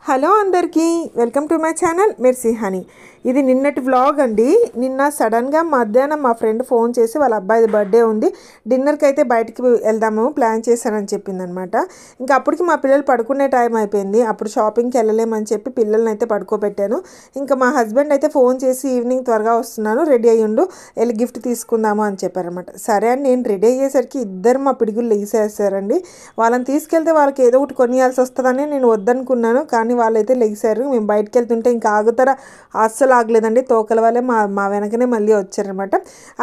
Hello అందరికీ welcome to my channel mercy honey. ఇది నిన్నటి వ్లాగ్ అండి. నిన్న సడన్గా మధ్యాహ్నం మా ఫ్రెండ్ ఫోన్ చేసి వాళ్ళ అబ్బాయిది బర్త్డే ఉంది, డిన్నర్కి అయితే బయటికి వెళ్దాము ప్లాన్ చేశానని చెప్పిందనమాట. ఇంకా అప్పటికి మా పిల్లలు పడుకునే టైం అయిపోయింది. అప్పుడు షాపింగ్కి వెళ్ళలేమని చెప్పి పిల్లల్ని అయితే పడుకోబెట్టాను. ఇంకా మా హస్బెండ్ అయితే ఫోన్ చేసి ఈవినింగ్ త్వరగా వస్తున్నాను, రెడీ అయ్యిండు, వెళ్ళి గిఫ్ట్ తీసుకుందాము అని చెప్పారనమాట. సరే అని నేను రెడీ అయ్యేసరికి ఇద్దరు మా పిడుగులు లెగిసేసారండి. వాళ్ళని తీసుకెళ్తే వాళ్ళకి ఏదో ఒకటి కొనియాల్సి వస్తుందని నేను వద్దనుకున్నాను, కానీ వాళ్ళైతే లెగిసారు. మేము బయటకు వెళ్తుంటే ఇంకా ఆగుతారా, అస్సలు ఆగలేదండి. తోకల వాళ్ళే మా వెనకనే మళ్ళీ వచ్చారనమాట.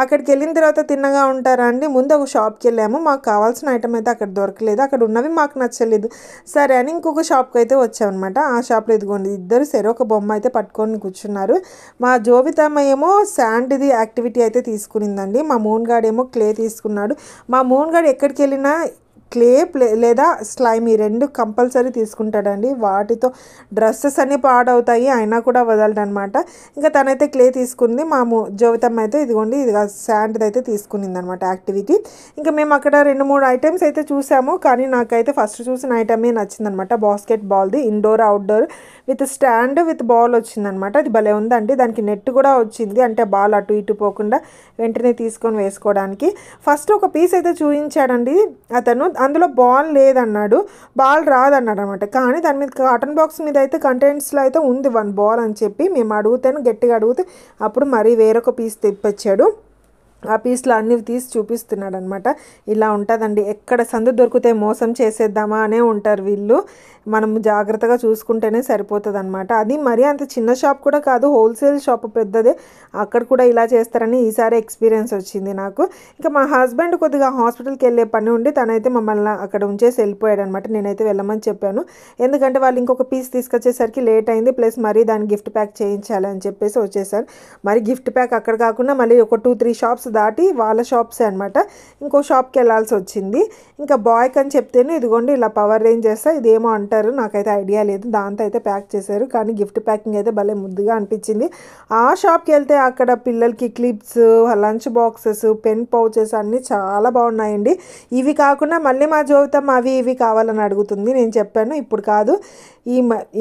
అక్కడికి వెళ్ళిన తర్వాత తిన్నగా ఉంటారా అండి. ముందు ఒక షాప్కి వెళ్ళాము, మాకు కావాల్సిన ఐటమ్ అయితే అక్కడ దొరకలేదు, అక్కడ ఉన్నవి మాకు నచ్చలేదు. సరే అని ఇంకొక షాప్కి అయితే వచ్చామన్నమాట. ఆ షాప్లో ఇదిగోండి ఇద్దరు సరే ఒక బొమ్మ అయితే పట్టుకొని కూర్చున్నారు. మా జోవితమ్మ ఏమో శాండ్ది యాక్టివిటీ అయితే తీసుకునిందండి, మా మూన్గాడేమో క్లే తీసుకున్నాడు. మా మూన్గాడు ఎక్కడికి వెళ్ళినా క్లే లేదా స్లైమ్ ఈ రెండు కంపల్సరీ తీసుకుంటాడండి. వాటితో డ్రెస్సెస్ అన్నీ పాడవుతాయి, అయినా కూడా వదలడనమాట. ఇంకా తనైతే క్లే తీసుకుంది. మా జోవితమ్మ అయితే ఇదిగోండి ఇది శాండ్ది అయితే తీసుకునింది అనమాట యాక్టివిటీ. ఇంకా మేము అక్కడ 2-3 ఐటమ్స్ అయితే చూసాము, కానీ నాకైతే ఫస్ట్ చూసిన ఐటమే నచ్చిందనమాట. బాస్కెట్ బాల్ది indoor outdoor with stand with ball వచ్చిందనమాట. అది భలే ఉందండి. దానికి నెట్ కూడా వచ్చింది, అంటే బాల్ అటు ఇటు పోకుండా వెంటనే తీసుకొని వేసుకోవడానికి. ఫస్ట్ ఒక పీస్ అయితే చూపించాడండి అతను, అందులో బాల్ లేదన్నాడు, బాల్ రాదన్నాడు అనమాట. కానీ దాని మీద కాటన్ బాక్స్ మీద అయితే కంటెంట్స్లో అయితే ఉంది 1 బాల్ అని చెప్పి మేము అడుగుతాను, గట్టిగా అడిగితే అప్పుడు మరీ వేరొక పీస్ తెప్పించాడు. ఆ పీస్లో అన్నీ తీసి చూపిస్తున్నాడు అనమాట. ఇలా ఉంటుందండి, ఎక్కడ సందు దొరికితే మోసం చేసేద్దామా అనే ఉంటారు వీళ్ళు. మనం జాగ్రత్తగా చూసుకుంటేనే సరిపోతుంది అనమాట. అది మరీ అంత చిన్న షాప్ కూడా కాదు, హోల్సేల్ షాప్ పెద్దదే, అక్కడ కూడా ఇలా చేస్తారని ఈసారి ఎక్స్పీరియన్స్ వచ్చింది నాకు. ఇంకా మా హస్బెండ్ కొద్దిగా హాస్పిటల్కి వెళ్ళే పని ఉండి తనైతే మమ్మల్ని అక్కడ ఉంచేసి వెళ్ళిపోయాడు అనమాట. నేనైతే వెళ్ళమని చెప్పాను, ఎందుకంటే వాళ్ళు ఇంకొక పీస్ తీసుకొచ్చేసరికి లేట్ అయింది, ప్లస్ మరీ దాన్ని గిఫ్ట్ ప్యాక్ చేయించాలి అని చెప్పేసి వచ్చేసాను. మరి గిఫ్ట్ ప్యాక్ అక్కడ కాకుండా మళ్ళీ ఒక 2-3 షాప్స్ దాటి వాళ్ళ షాప్సే అనమాట ఇంకో షాప్కి వెళ్ళాల్సి వచ్చింది. ఇంకా బాయ్కి అని చెప్తేనే ఇదిగోండి ఇలా పవర్ రేంజ్ చేస్తా ఇదేమో అంటారు, నాకైతే ఐడియా లేదు, దాంతో అయితే ప్యాక్ చేశారు. కానీ గిఫ్ట్ ప్యాకింగ్ అయితే భలే ముద్దుగా అనిపించింది. ఆ షాప్కి వెళ్తే అక్కడ పిల్లలకి clips, lunch boxes, pen pouches అన్నీ చాలా బాగున్నాయండి. ఇవి కాకుండా మళ్ళీ మా జోవితమ్మ అవి ఇవి కావాలని అడుగుతుంది. నేను చెప్పాను ఇప్పుడు కాదు,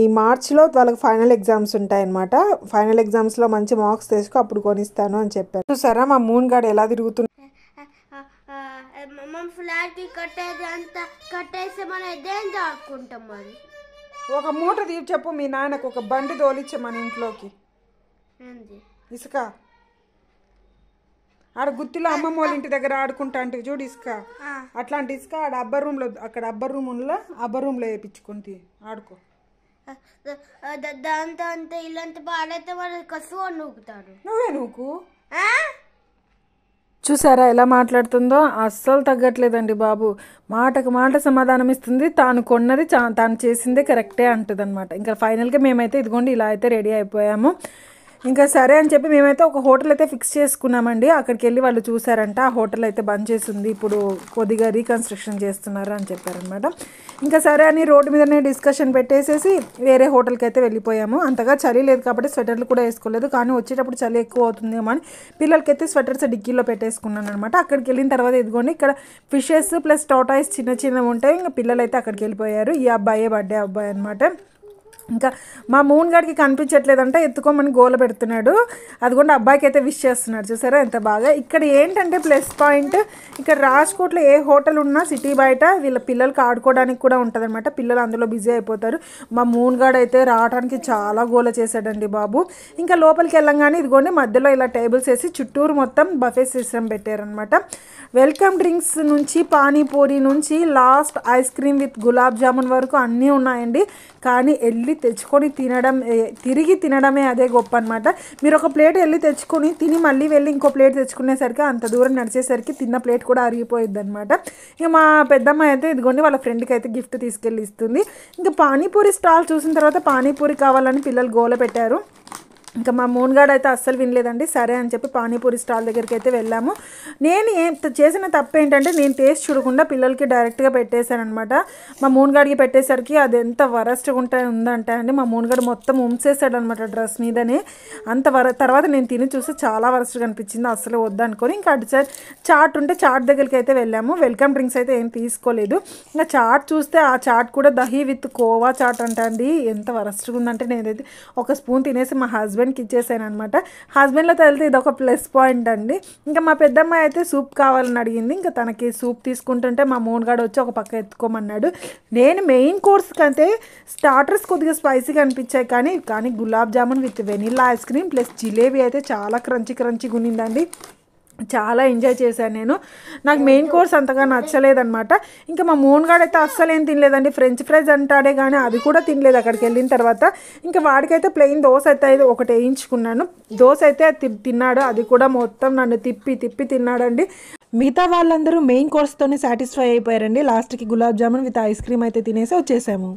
ఈ మార్చ్లో వాళ్ళకి ఫైనల్ ఎగ్జామ్స్ ఉంటాయన్నమాట. ఫైనల్ ఎగ్జామ్స్లో మంచి మార్క్స్ తెచ్చుకో అప్పుడు కొనిస్తాను అని చెప్పాను. చూసారా మా మూన్ గాడు ఎలా తిరుగుతుంది. ఫ్లాట్కి కట్టేది అంతా కట్టేస్తే మనం ఇదేం దాక్కుంటాం. మరి ఒక మూట తీపి చెప్పు మీ నాన్నకు, ఒక బండి తోలిచ్చే మన ఇంట్లోకి. ఇసుక ఆడ గుత్తిలో అమ్మమ్మ వాళ్ళ ఇంటి దగ్గర ఆడుకుంటా అంటే చూడు ఇసుక, అట్లాంటి ఇసుక ఆడ అబ్బర్ రూమ్లో, అక్కడ అబ్బర్ రూమ్లో వేయించుకుంటే ఆడుకో. దాంతో అంతా ఇల్లంతా పాడైతే వాళ్ళు కసువు నూకుతారు. నువ్వే నూకు. చూసారా ఎలా మాట్లాడుతుందో, అస్సలు తగ్గట్లేదండి బాబు. మాటకు మాట సమాధానం ఇస్తుంది, తాను కొన్నది తాను చేసిందే కరెక్టే అంటుంది అనమాట. ఇంకా ఫైనల్గా మేమైతే ఇదిగోండి ఇలా అయితే రెడీ అయిపోయాము. ఇంకా సరే అని చెప్పి మేమైతే ఒక హోటల్ అయితే ఫిక్స్ చేసుకున్నామండి. అక్కడికి వెళ్ళి వాళ్ళు చూసారంట ఆ హోటల్ అయితే బంద్ చేసింది, ఇప్పుడు కొద్దిగా రీకన్స్ట్రక్షన్ చేస్తున్నారు అని చెప్పారనమాట. ఇంకా సరే అని రోడ్డు మీదనే డిస్కషన్ పెట్టేసేసి వేరే హోటల్కి అయితే వెళ్ళిపోయాము. అంతగా చలి లేదు కాబట్టి స్వెటర్లు కూడా వేసుకోలేదు, కానీ వచ్చేటప్పుడు చలి ఎక్కువ అవుతుందేమో అని పిల్లలకైతే స్వెటర్స్ డిక్కీలో పెట్టేసుకున్నాను అనమాట. అక్కడికి వెళ్ళిన తర్వాత ఇదిగోండి ఇక్కడ ఫిషెస్ ప్లస్ టాటాయిస్ చిన్నవి ఉంటాయి. ఇంకా పిల్లలు అయితే అక్కడికి వెళ్ళిపోయారు. ఈ అబ్బాయే బర్త్డే అబ్బాయి అనమాట. ఇంకా మా మూన్ గాడికి కనిపించట్లేదంటే ఎత్తుకోమని గోల పెడుతున్నాడు, అదిగోండి అబ్బాయికి అయితే విష్ చేస్తున్నాడు. చూసారా ఎంత బాగా. ఇక్కడ ఏంటంటే ప్లస్ పాయింట్, ఇక్కడ రాజ్కోట్లో ఏ హోటల్ ఉన్నా సిటీ బయట వీళ్ళ పిల్లలకి ఆడుకోవడానికి కూడా ఉంటుంది అనమాట. పిల్లలు అందులో బిజీ అయిపోతారు. మా మూన్ గాడు అయితే రావడానికి చాలా గోల చేశాడండి బాబు. ఇంకా లోపలికి వెళ్ళంగానే ఇదిగోండి మధ్యలో ఇలా టేబుల్స్ వేసి చుట్టూరు మొత్తం బఫే సిస్టమ్ పెట్టారనమాట. వెల్కమ్ డ్రింక్స్ నుంచి పానీపూరి నుంచి last ice cream with gulab jamun వరకు అన్నీ ఉన్నాయండి. కానీ వెళ్ళి తెచ్చుకొని తిరిగి తినడమే అదే గొప్ప అనమాట. మీరు ఒక ప్లేట్ వెళ్ళి తెచ్చుకొని తిని మళ్ళీ వెళ్ళి ఇంకో ప్లేట్ తెచ్చుకునేసరికి అంత దూరం నడిచేసరికి తిన్న ప్లేట్ కూడా అరిగిపోయిద్ది అనమాట. ఇక మా పెద్దమ్మ అయితే ఇదిగోండి వాళ్ళ ఫ్రెండ్కి అయితే గిఫ్ట్ తీసుకెళ్ళి ఇస్తుంది. ఇంకా పానీపూరి స్టాల్ చూసిన తర్వాత పానీపూరి కావాలని పిల్లలు గోల పెట్టారు. ఇంకా మా మూన్గాడు అయితే అస్సలు వినలేదండి. సరే అని చెప్పి పానీపూరి స్టాల్ దగ్గరికి అయితే వెళ్ళాము. నేను చేసిన తప్పు ఏంటంటే నేను టేస్ట్ చూడకుండా పిల్లలకి డైరెక్ట్గా పెట్టేశాను అనమాట. మా మూన్గాడికి పెట్టేసరికి అది ఎంత వరస్ట్గా ఉందంటే అండి, మా మూన్గాడు మొత్తం ఉంచేసాడు అనమాట డ్రెస్ మీదనే. అంత తర్వాత నేను తిని చూస్తే చాలా వరస్ట్గా అనిపించింది, అసలు వద్దనుకొని ఇంకా అటు సైడ్ చాట్ ఉంటే చాట్ దగ్గరికి అయితే వెళ్ళాము. వెల్కమ్ డ్రింక్స్ అయితే ఏం తీసుకోలేదు. ఇంకా చాట్ చూస్తే ఆ చాట్ కూడా దహీ విత్ కోవా చాట్ అంట అండి. ఎంత వరస్ట్గా ఉందంటే నేనైతే ఒక స్పూన్ తినేసి మా హస్బెండ్కి ఇచ్చేసాను అనమాట. హస్బెండ్లో తెలితే ఇది ఒక ప్లస్ పాయింట్ అండి. ఇంకా మా పెద్దమ్మాయి అయితే సూప్ కావాలని అడిగింది. ఇంకా తనకి సూప్ తీసుకుంటుంటే మా మూన్గాడు వచ్చి ఒక పక్క ఎత్తుకోమన్నాడు. నేను మెయిన్ కోర్స్ కంటే స్టార్టర్స్ కొద్దిగా స్పైసీగా అనిపించాయి, కానీ gulab jamun with vanilla ice cream plus jalebi అయితే చాలా క్రంచీగా ఉన్నిందండి. చాలా ఎంజాయ్ చేశాను నేను. నాకు మెయిన్ కోర్స్ అంతగా నచ్చలేదన్నమాట. ఇంకా మా మూన్గాడు అయితే అస్సలు ఏం తినలేదండి. ఫ్రెంచ్ ఫ్రైస్ అంటాడే కానీ అది కూడా తినలేదు అక్కడికి వెళ్ళిన తర్వాత. ఇంకా వాడికైతే ప్లెయిన్ దోశ అయితే ఒకటి వేయించుకున్నాను. దోశ అయితే తిన్నాడు, అది కూడా మొత్తం నన్ను తిప్పి తిన్నాడండి. మిగతా వాళ్ళందరూ మెయిన్ కోర్స్తోనే సాటిస్ఫై అయిపోయారండి. లాస్ట్కి gulab jamun with ice cream అయితే తినేసి వచ్చేసాము.